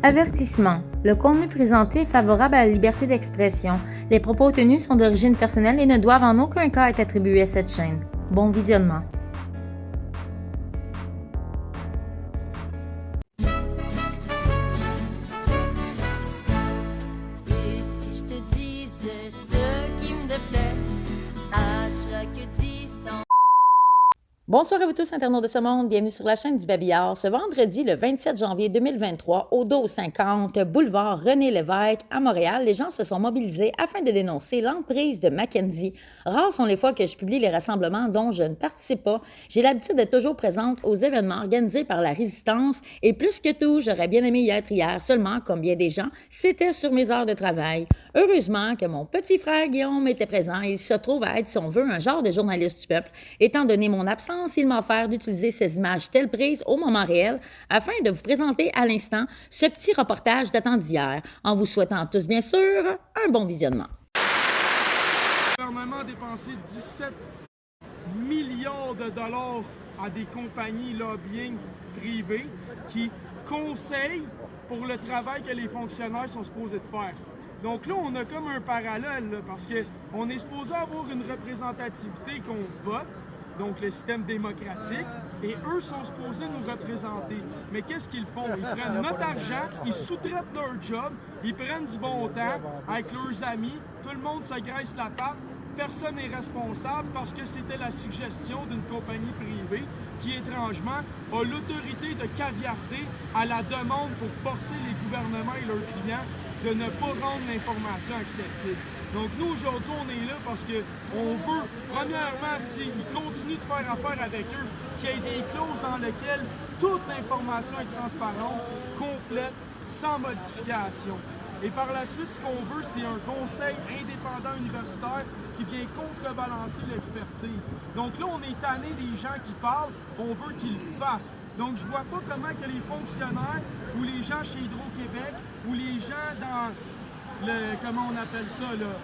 Avertissement. Le contenu présenté est favorable à la liberté d'expression. Les propos tenus sont d'origine personnelle et ne doivent en aucun cas être attribués à cette chaîne. Bon visionnement. Et si je te disais ce qui me déplaît à chaque distance. Bonsoir à vous tous, internautes de ce monde. Bienvenue sur la chaîne du Babillard. Ce vendredi, le 27 janvier 2023, au dos 50, boulevard René-Lévesque, à Montréal, les gens se sont mobilisés afin de dénoncer l'emprise de Mackenzie. Rares sont les fois que je publie les rassemblements dont je ne participe pas. J'ai l'habitude d'être toujours présente aux événements organisés par la Résistance et plus que tout, j'aurais bien aimé y être hier. Seulement, comme bien des gens, c'était sur mes heures de travail. Heureusement que mon petit frère Guillaume était présent et il se trouve à être, si on veut, un genre de journaliste du peuple. Étant donné mon absence, il m'a offert d'utiliser ces images telles prises au moment réel afin de vous présenter à l'instant ce petit reportage datant d'hier, en vous souhaitant tous, bien sûr, un bon visionnement. Le gouvernement a dépensé 17 milliards de dollars à des compagnies lobbying privées qui conseillent pour le travail que les fonctionnaires sont supposés de faire. Donc là, on a comme un parallèle, là, parce qu'on est supposé avoir une représentativité qu'on vote, donc le système démocratique, et eux sont supposés nous représenter. Mais qu'est-ce qu'ils font? Ils prennent notre argent, ils sous-traitent leur job, ils prennent du bon temps avec leurs amis, tout le monde se graisse la patte, personne n'est responsable parce que c'était la suggestion d'une compagnie privée qui, étrangement, a l'autorité de caviarder à la demande pour forcer les gouvernements et leurs clients de ne pas rendre l'information accessible. Donc nous, aujourd'hui, on est là parce qu'on veut, premièrement, s'ils continuent de faire affaire avec eux, qu'il y ait des clauses dans lesquelles toute l'information est transparente, complète, sans modification. Et par la suite, ce qu'on veut, c'est un conseil indépendant universitaire qui vient contrebalancer l'expertise. Donc là, on est tanné des gens qui parlent, on veut qu'ils le fassent. Donc je vois pas comment que les fonctionnaires ou les gens chez Hydro-Québec ou les gens dans le, comment on appelle ça, là,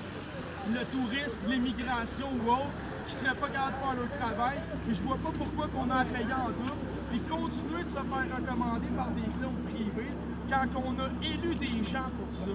le tourisme, l'immigration ou autre, qui seraient pas capables de faire leur travail. Et je vois pas pourquoi qu'on a à payer en double et continuer de se faire recommander par des firmes privées quand on a élu des gens pour ça.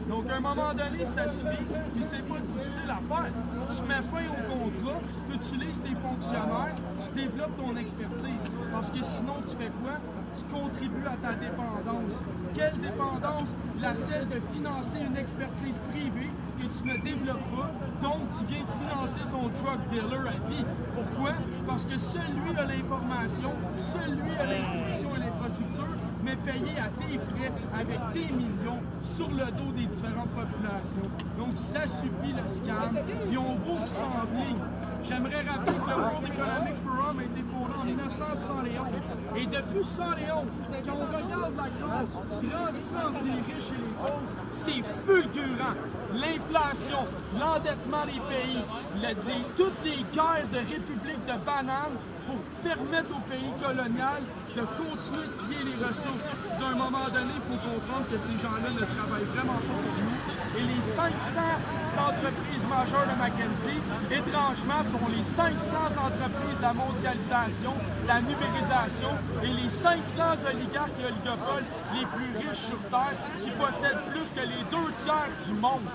Donc, à un moment donné, ça suffit, et c'est pas difficile à faire. Tu mets fin au contrat, tu utilises tes fonctionnaires, tu développes ton expertise. Parce que sinon, tu fais quoi? Tu contribues à ta dépendance. Quelle dépendance? La celle de financer une expertise privée que tu ne développes pas, donc tu viens de financer ton drug dealer à vie. Pourquoi? Parce que seul lui a l'information, seul lui a l'institution et l'infrastructure, mais payé à tes frais, avec tes millions, sur le dos des différentes populations. Donc ça suffit le scam, et on veut qu'ils s'enlignent. J'aimerais rappeler que le World Economic Forum a été fondé en 1971. Et depuis 1971, quand on regarde la courbe grandissante des riches et les pauvres, c'est fulgurant. L'inflation, l'endettement des pays, toutes les guerres de républiques de bananes pour permettre au pays colonial de continuer de piller les ressources. À un moment donné, il faut comprendre que ces gens-là ne travaillent vraiment pas pour nous. Et les 500 entreprises majeures de Mackenzie, étrangement, sont les 500 entreprises de la mondialisation, de la numérisation et les 500 oligarques et oligopoles les plus riches sur Terre qui possèdent plus que les 2/3 du monde.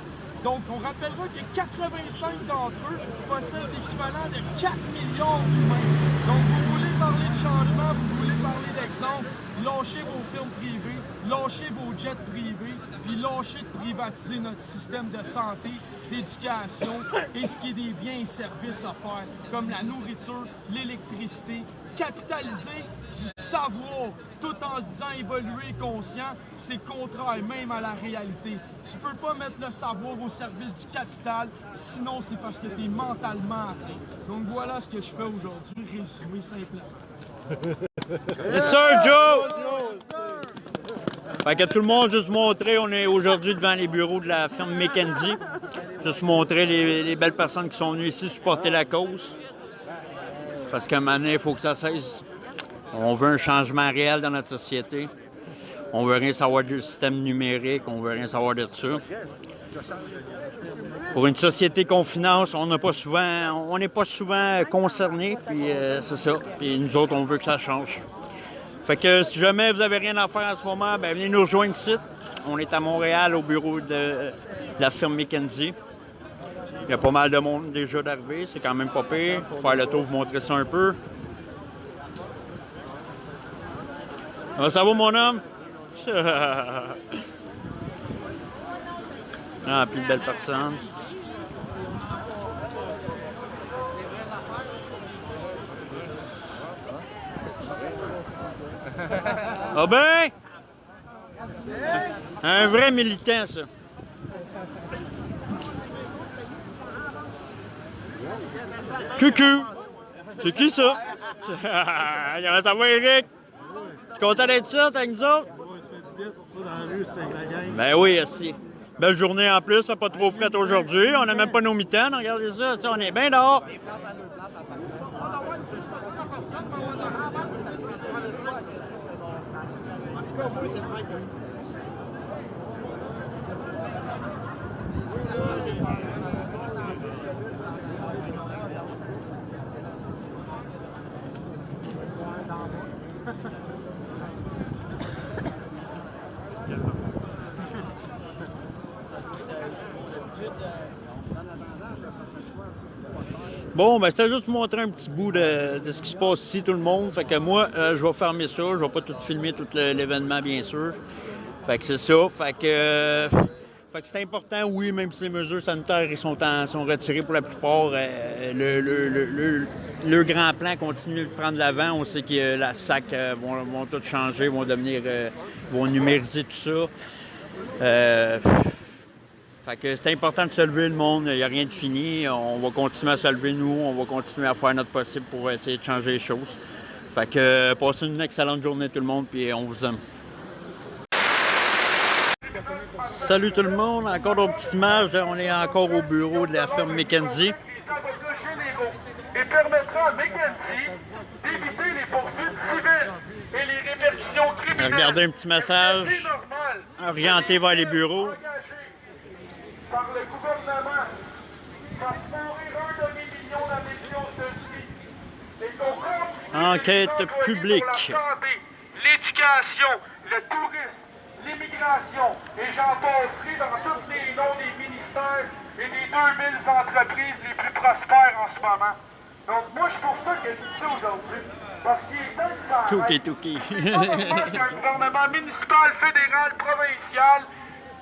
Donc, on rappellera que 85 d'entre eux possèdent l'équivalent de 4 millions d'humains. Donc, vous voulez parler de changement, vous voulez parler d'exemple, lâchez vos firmes privées, lâchez vos jets privés, puis lâchez de privatiser notre système de santé, d'éducation et ce qui est des biens et services à faire, comme la nourriture, l'électricité, capitaliser du savoir, tout en se disant évoluer conscient, c'est contraire même à la réalité. Tu peux pas mettre le savoir au service du capital, sinon c'est parce que tu es mentalement atteint. Donc voilà ce que je fais aujourd'hui, résumé simplement. Yes sir, Joe! Fait que tout le monde juste montrer, on est aujourd'hui devant les bureaux de la firme Mackenzie. Juste montrer les belles personnes qui sont venues ici supporter la cause. Parce qu'à un moment donné, il faut que ça cesse. On veut un changement réel dans notre société. On veut rien savoir du système numérique, on veut rien savoir de ça. Pour une société qu'on finance, on n'est pas souvent concerné, puis c'est ça. Puis nous autres, on veut que ça change. Fait que si jamais vous avez rien à faire en ce moment, ben venez nous rejoindre ici. On est à Montréal au bureau de la firme McKenzie. Il y a pas mal de monde déjà d'arriver, c'est quand même pas pire. Pour faire le tour, vous montrer ça un peu. Comment ça va, mon homme? Ah, plus belle personne. Ah ben! Un vrai militant, ça. Coucou! C'est qui ça? Comment ça va, Eric? Tu es content d'être ça, avec nous autres? Ben oui, aussi. Belle journée en plus, c'est pas trop frais aujourd'hui. On n'a même pas nos mitaines, regardez ça, on est bien dehors. Bon, ben c'était juste pour montrer un petit bout de ce qui se passe ici, tout le monde. Fait que moi, je vais fermer ça. Je vais pas tout filmer, tout l'événement, bien sûr. Fait que c'est ça. Fait que c'est important, oui, même si les mesures sanitaires ils sont retirées pour la plupart. Le grand plan continue de prendre l'avant. On sait que la SAC vont tout changer, vont numériser tout ça. Fait que c'est important de se lever, le monde, il n'y a rien de fini. On va continuer à se lever, nous, on va continuer à faire notre possible pour essayer de changer les choses. Fait que passez une excellente journée tout le monde, puis on vous aime. Salut tout le monde, encore une petite image, on est encore au bureau de la firme McKenzie. Et permettra à McKenzie d'éviter les poursuites civiles et les répercussions criminelles. Regardez un petit message orienté vers les bureaux. Par le gouvernement, fasse mourir 1 demi-million d'Américains aux États-Unis. Et qu'on continue enquête publique. La santé, l'éducation, le tourisme, l'immigration, et j'en passerai dans tous les noms des ministères et des 2000 entreprises les plus prospères en ce moment. Donc moi, c'est pour ça que je dis ça aujourd'hui. Parce qu'il est temps que ça arrête. Touki. C'est pas normal qu'un gouvernement municipal, fédéral, provincial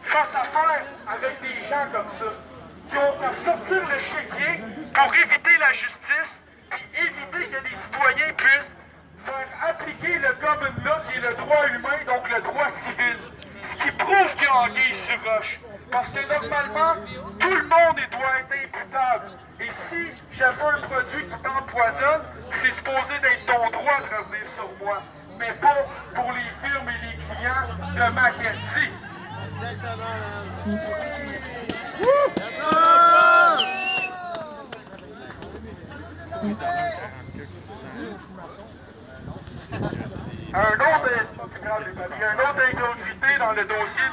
fasse affaire avec des gens comme ça, qui ont fait sortir le chéquier pour éviter la justice et éviter que les citoyens puissent faire appliquer le common law qui est le droit humain, donc le droit civil. Ce qui prouve qu'il y a anguille sur roche. Parce que normalement, tout le monde doit être imputable. Et si j'avais un produit qui t'empoisonne, c'est supposé d'être ton droit de revenir sur moi. Mais pas pour les firmes et les clients de McKenzie. Un autre incongruité dans le dossier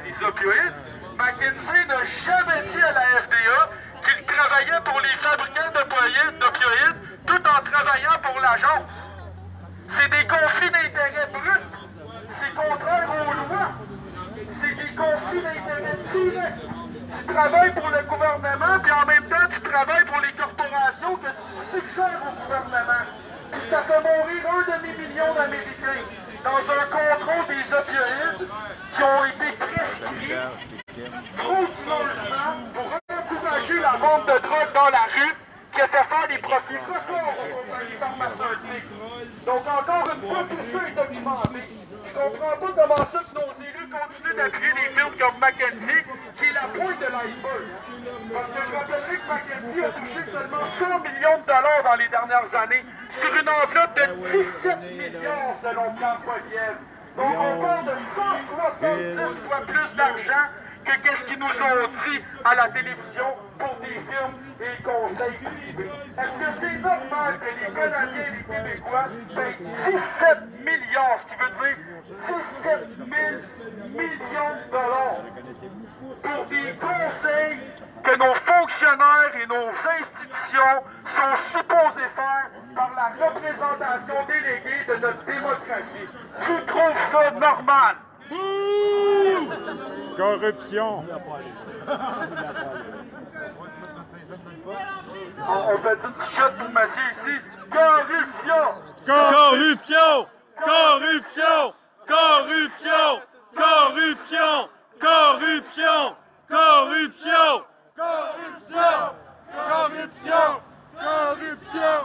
des opioïdes, McKenzie n'a jamais dit à la FDA qu'il travaillait pour les fabricants d'opioïdes tout en travaillant pour l'agence. C'est des conflits d'intérêts bruts. C'est contraire aux lois. C'est des conflits d'intérêts directs. Tu travailles pour le gouvernement, puis en même temps, tu travailles pour les corporations que tu suggères au gouvernement. Puis ça fait mourir 1 demi-million d'Américains dans un contrôle des opioïdes qui ont été prescrits frauduleusement pour encourager la vente de drogue dans la rue qui a fait faire des profits records aux compagnies pharmaceutiques. Donc encore une fois, tout ça est documenté. Je comprends pas comment ça que nos élus continuent d'appuyer des firmes comme McKenzie, qui est la pointe de l'iceberg. Parce que je rappellerai que McKenzie a touché seulement 100 millions de dollars dans les dernières années, sur une enveloppe de 17 millions selon Pierre Poilievre. Donc on parle de 170 fois plus d'argent que qu'est-ce qu'ils nous ont dit à la télévision pour des films et conseils privés. Est-ce que c'est normal que les Canadiens et les Québécois payent 17 milliards, ce qui veut dire 17 000 millions de dollars pour des conseils que nos fonctionnaires et nos institutions sont supposés faire par la représentation déléguée de notre démocratie? Tu trouves ça normal? Corruption. On fait une petite shot pour monsieur ici. Corruption! Corruption! Corruption! Corruption! Corruption! Corruption! Corruption! Corruption! Corruption! Corruption!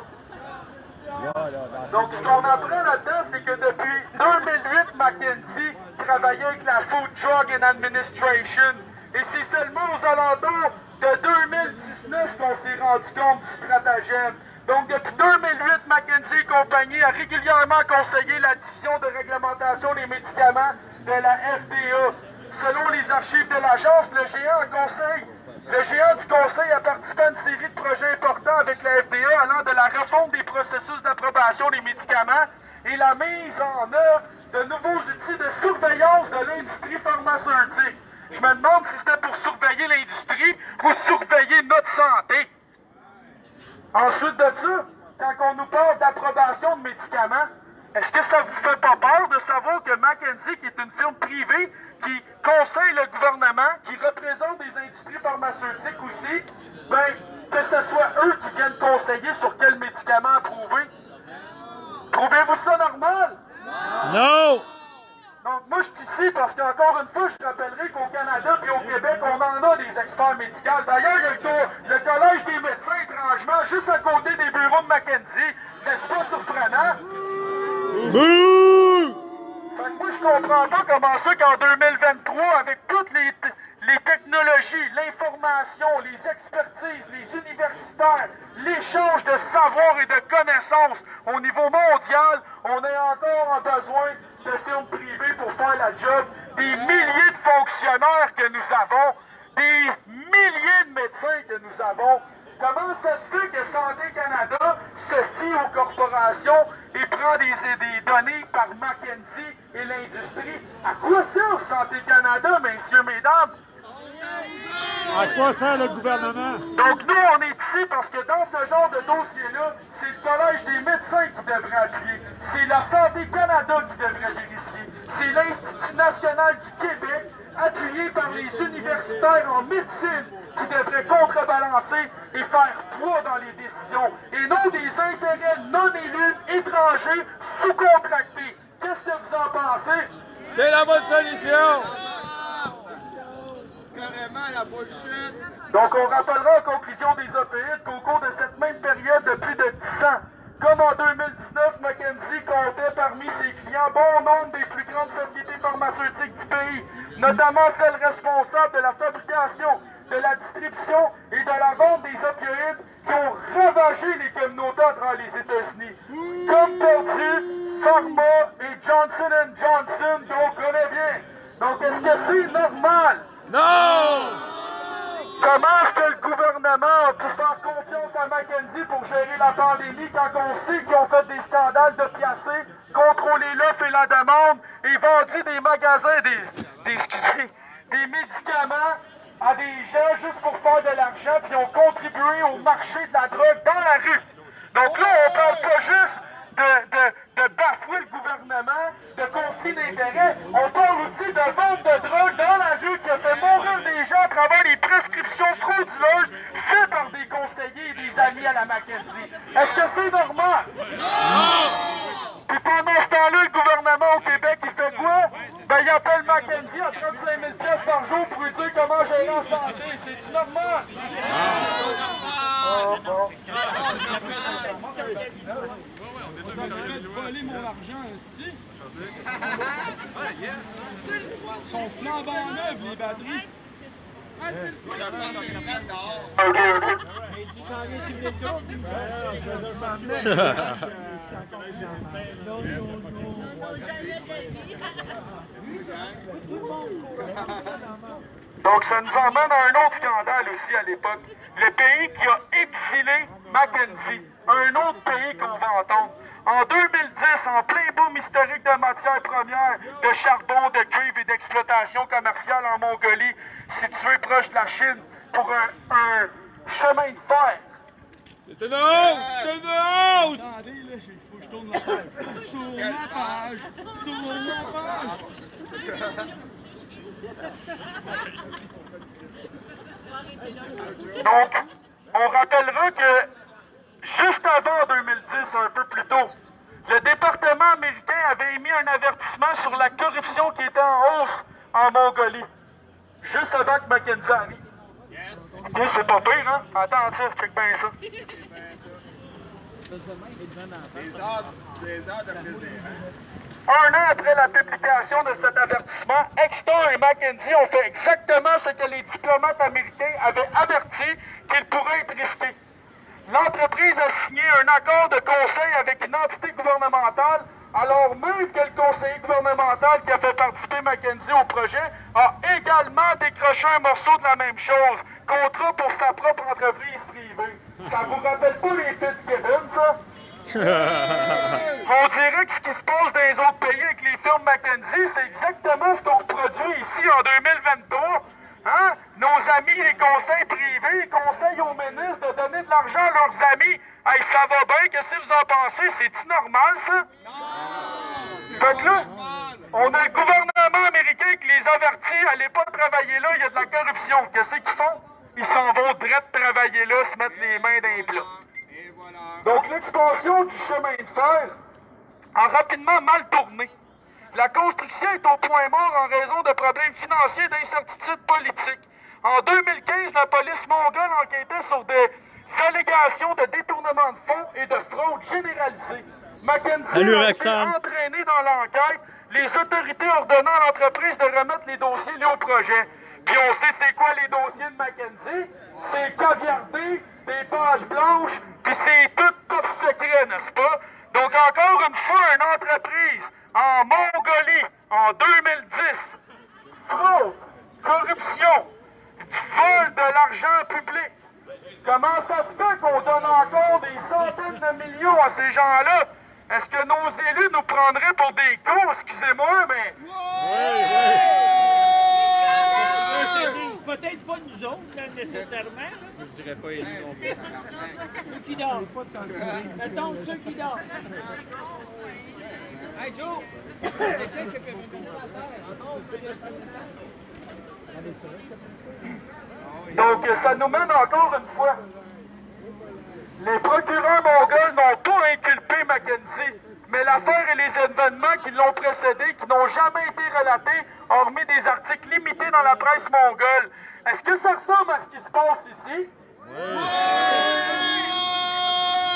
Donc, ce qu'on apprend là-dedans, c'est que depuis 2008, McKenzie travaillait avec la Food, Drug and Administration. Et c'est seulement aux alentours de 2019 qu'on s'est rendu compte du stratagème. Donc, depuis 2008, McKenzie et compagnie a régulièrement conseillé la division de réglementation des médicaments de la FDA. Selon les archives de l'agence, le géant du conseil a participé à une série de projets importants avec la FDA allant de la refonte des processus d'approbation des médicaments et la mise en œuvre de nouveaux outils de surveillance de l'industrie pharmaceutique. Je me demande si c'était pour surveiller l'industrie ou surveiller notre santé. Ensuite de ça, quand on nous parle d'approbation de médicaments, est-ce que ça vous fait pas peur de savoir que McKenzie, qui est une firme privée, qui conseille le gouvernement, qui représente des industries pharmaceutiques aussi, ben, que ce soit eux qui viennent conseiller sur quel médicament approuver? Trouvez-vous ça normal? Non! Donc, moi, je suis ici parce qu'encore une fois, je rappellerai qu'au Canada et au Québec, on en a des experts médicaux. D'ailleurs, il y a le Collège des médecins, étrangement, juste à côté des bureaux de McKenzie. N'est-ce pas surprenant? Fait que moi, je comprends pas comment ça qu'en 2023, avec toutes les technologies, l'information, les expertises, les universitaires, l'échange de savoir et de connaissances au niveau mondial, on a encore besoin de firmes privées pour faire la job. Des milliers de fonctionnaires que nous avons, des milliers de médecins que nous avons. Comment ça se fait que Santé Canada se fie aux corporations et prend des données par McKenzie et l'industrie? À quoi sert Santé Canada, messieurs, mesdames? À quoi sert le gouvernement? Donc nous, on est ici parce que dans ce genre de dossier-là, c'est le Collège des médecins qui devrait appuyer. C'est la Santé Canada qui devrait vérifier. C'est l'Institut national du Québec, appuyé par les universitaires en médecine, qui devrait contrebalancer et faire poids dans les décisions, et non des intérêts non élus, étrangers, sous-contractés. Qu'est-ce que vous en pensez? C'est la bonne solution! Donc, on rappellera en conclusion des opéides qu'au cours de cette même période de plus de 10 ans, comme en 2019, McKenzie comptait parmi ses clients bon nombre des plus grandes sociétés pharmaceutiques du pays, notamment celles responsables de la fabrication, de la distribution et de la vente des opioïdes qui ont ravagé les communautés dans les États-Unis, comme Purdue, Pharma et Johnson & Johnson, dont on connaît bien. Donc, est-ce que c'est normal? Non! Comment est-ce que le gouvernement a pu faire confiance à McKenzie pour gérer la pandémie quand on sait qu'ils ont fait des scandales de piacés, contrôlé l'offre et la demande et vendu des magasins, des médicaments à des gens juste pour faire de l'argent puis ont contribué au marché de la drogue dans la rue? Donc là, on parle pas juste de bafouer le gouvernement, de conflit d'intérêts. On parle aussi de vente de drogue dans la rue qui a fait mourir des gens à travers des prescriptions frauduleuses faites par des conseillers et des amis à la McKenzie. Est-ce que c'est normal? Non! Puis pendant ce temps-là, le gouvernement au Québec, il fait quoi? Ben, il appelle McKenzie à 35 000 pièces par jour pour lui dire comment gérer en santé. C'est normal? Oh, bon. Vous avez volé mon argent ici. Ils sont flambant neufs, les batteries. Donc, ça nous emmène à un autre scandale aussi à l'époque. Le pays qui a exilé Mackenzie. Un autre pays qu'on va entendre. En 2010, en plein boom historique de matières premières, de charbon, de cuivre et d'exploitation commerciale en Mongolie, situé proche de la Chine, pour un chemin de fer. C'est une hausse! C'est une hausse! Attendez, là, il faut que je tourne la page. Tourne la page! Tourne la page! Donc, on rappellera que juste avant 2010, un peu plus tôt, le département américain avait émis un avertissement sur la corruption qui était en hausse en Mongolie. Juste avant que Mackenzie arrive. Okay, c'est pas pire, hein? Attends, ça, check bien ça. Un an après la publication de cet avertissement, Exton et Mackenzie ont fait exactement ce que les diplomates américains avaient averti qu'ils pourraient être risqués. L'entreprise a signé un accord de conseil avec une entité gouvernementale, alors même que le conseiller gouvernemental qui a fait participer Mackenzie au projet a également décroché un morceau de la même chose, contrat pour sa propre entreprise privée. Ça vous rappelle pas les Fitzgibbon, ça? On dirait que ce qui se passe dans les autres pays avec les firmes Mackenzie, c'est exactement ce qu'on reproduit ici en 2023. Hein? Nos amis, les conseils privés, conseillent aux ministres de donner de l'argent à leurs amis. Hey, ça va bien, qu'est-ce que vous en pensez? C'est-tu normal, ça? Non! Fait que là, on a le gouvernement américain qui les avertit, allez pas travailler là, il y a de la corruption. Qu'est-ce qu'ils font? Ils s'en vont direct travailler là, se mettre les mains dans les plats. Donc l'expansion du chemin de fer a rapidement mal tourné. La construction est au point mort en raison de problèmes financiers et d'incertitudes politiques. En 2015, la police mongole enquêtait sur des allégations de détournement de fonds et de fraude généralisée. Mackenzie a été entraîné dans l'enquête, les autorités ordonnant à l'entreprise de remettre les dossiers liés au projet. Puis on sait c'est quoi les dossiers de Mackenzie? C'est caviardé, des pages blanches, puis c'est tout top secret, n'est-ce pas? Donc encore une fois, une entreprise en Mongolie, en 2010, fraude, corruption, vol de l'argent public. Comment ça se fait qu'on donne encore des centaines de millions à ces gens-là? Est-ce que nos élus nous prendraient pour des cons? Excusez-moi, mais... Peut-être pas nous autres, nécessairement. Je dirais pas élus non plus. Ceux qui dorment. Mettons ceux qui dorment. Hey Joe! Quelqu'un qui fait Donc, ça nous mène encore une fois. Les procureurs mongols n'ont pas inculpé Mackenzie, mais l'affaire et les événements qui l'ont précédé, qui n'ont jamais été relatés, hormis des articles limités dans la presse mongole. Est-ce que ça ressemble à ce qui se passe ici? Oui.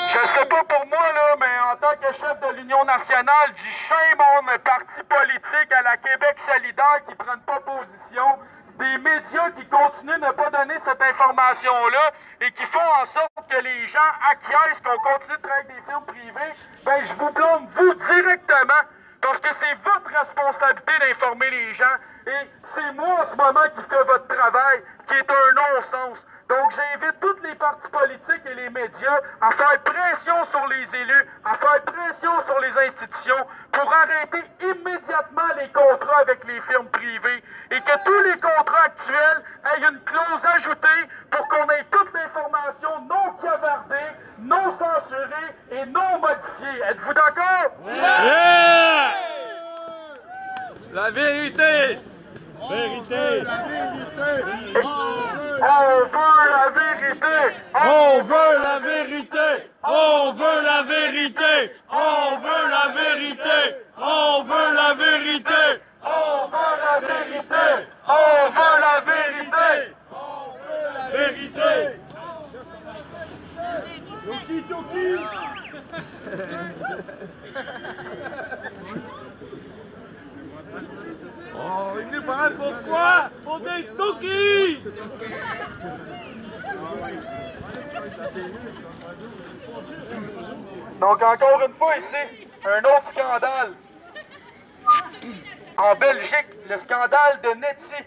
Je sais pas pour moi, là, mais en tant que chef de l'Union nationale, du shame on un parti politique à la Québec solidaire qui ne prennent pas position, des médias qui continuent de ne pas donner cette information-là et qui font en sorte que les gens acquiescent qu'on continue de travailler avec des firmes privées, ben je vous blâme vous directement parce que c'est votre responsabilité d'informer les gens et c'est moi en ce moment qui fais votre travail qui est un non-sens. Donc j'invite tous les partis politiques et les médias à faire pression sur les élus, à faire pression sur les institutions pour arrêter immédiatement les contrats avec les firmes privées et que tous les contrats actuels aient une clause ajoutée pour qu'on ait toute l'information non cavardée, non censurée et non modifiée. Êtes-vous d'accord? Yeah! La vérité! Vérité! La vérité! On veut la vérité! On veut la vérité! On veut la vérité! On veut la vérité! On veut la vérité! On veut la vérité! On veut la vérité! Vérité! Toki Toki! Oh, il nous parle pourquoi? Pour des Toki! Donc encore une fois ici, un autre scandale. En Belgique, le scandale de Netty.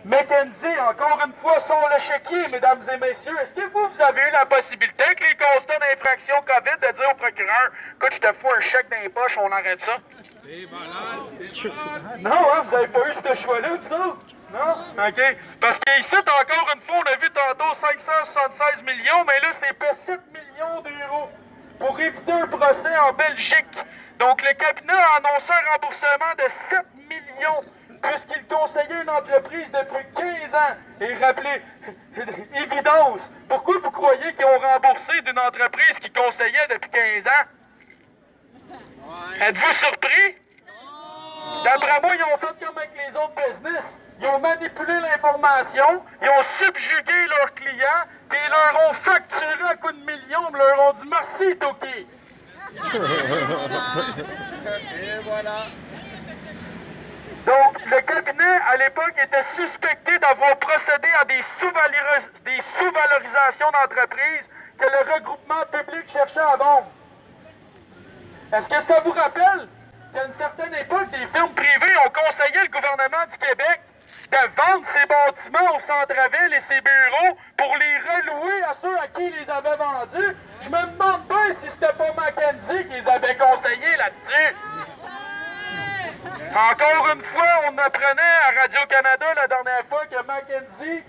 Mackenzie, encore une fois, sur le chéquier, mesdames et messieurs. Est-ce que vous avez eu la possibilité, avec les constats d'infraction COVID, de dire au procureur, écoute, je te fous un chèque dans les poches, on arrête ça? Non, hein, vous avez pas eu ce choix-là, vous autres? Non? OK. Parce qu'ici, encore une fois, on a vu tantôt 576 millions, mais là, c'est pas 7 millions d'euros pour éviter un procès en Belgique. Donc, le cabinet a annoncé un remboursement de 7 millions puisqu'il conseillait une entreprise depuis 15 ans. Et rappelez, évidence, pourquoi vous croyez qu'ils ont remboursé d'une entreprise qui conseillait depuis 15 ans? Êtes-vous surpris? D'après moi, ils ont fait comme avec les autres business. Ils ont manipulé l'information, ils ont subjugué leurs clients, et ils leur ont facturé à coups de millions, ils leur ont dit merci, Toki. Et voilà. Donc, le cabinet, à l'époque, était suspecté d'avoir procédé à des sous-valorisations d'entreprises que le regroupement public cherchait à vendre. Est-ce que ça vous rappelle qu'à une certaine époque, des firmes privées ont conseillé le gouvernement du Québec de vendre ses bâtiments au centre-ville et ses bureaux pour les relouer à ceux à qui ils les avaient vendus? Je me demande bien si c'était pas Mackenzie qui les avait conseillés là-dessus. Encore une fois, on apprenait à Radio-Canada la dernière fois que Mackenzie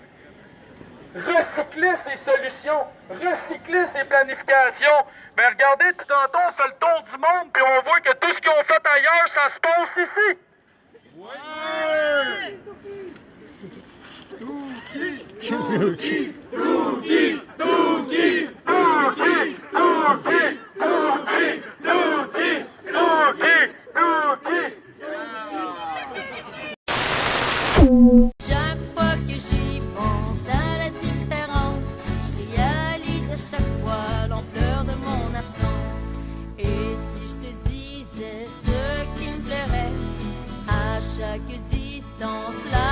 recyclait ses solutions, recyclait ses planifications. Mais regardez, tout tantôt, on fait le tour du monde, puis on voit que tout ce qu'ils ont fait ailleurs, ça se passe ici. Ouais! Chaque fois que j'y pense à la différence, je réalise à chaque fois l'ampleur de mon absence. Et si je te disais ce qui me plairait, à chaque distance, là